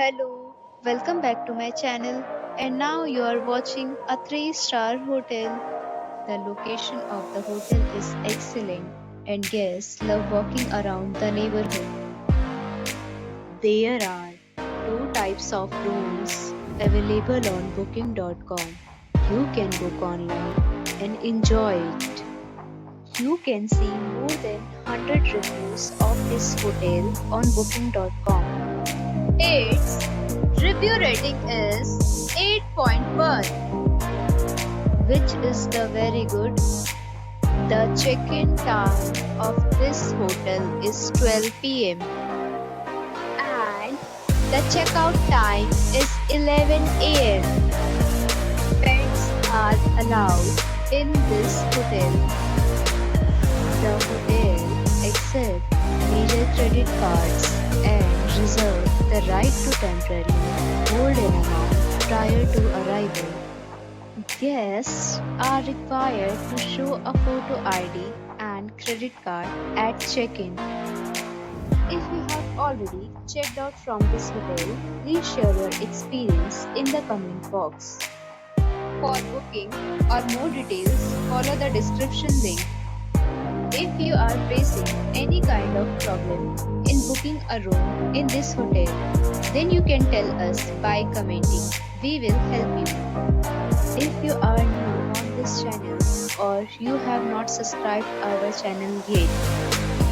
Hello, welcome back to my channel. And now you are watching a 3-star hotel. The location of the hotel is excellent and guests love walking around the neighborhood. There are two types of rooms available on booking.com. You can book online and enjoy it. You can see more than 100 reviews of this hotel on booking.com. Its review rating is 8.1, which is the very good. The check-in time of this hotel is 12 p.m. and the checkout time is 11 a.m. Pets are allowed in this hotel. The hotel accepts major credit cards and reserve the right to temporarily hold an amount prior to arrival. Guests are required to show a photo ID and credit card at check-in. If you have already checked out from this hotel, please share your experience in the comment box. For booking or more details, follow the description link. If you are facing any kind of problem in booking a room in this hotel, then you can tell us by commenting. We will help you. If you are new on this channel or you have not subscribed our channel yet,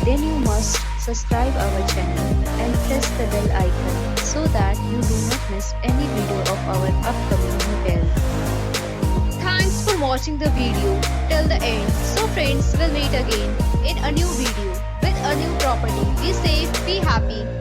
then you must subscribe our channel and press the bell icon so that you do not miss any video of our upcoming hotel. Thanks for watching the video till the end. So friends, will meet again in a new video with a new property. Be safe, be happy.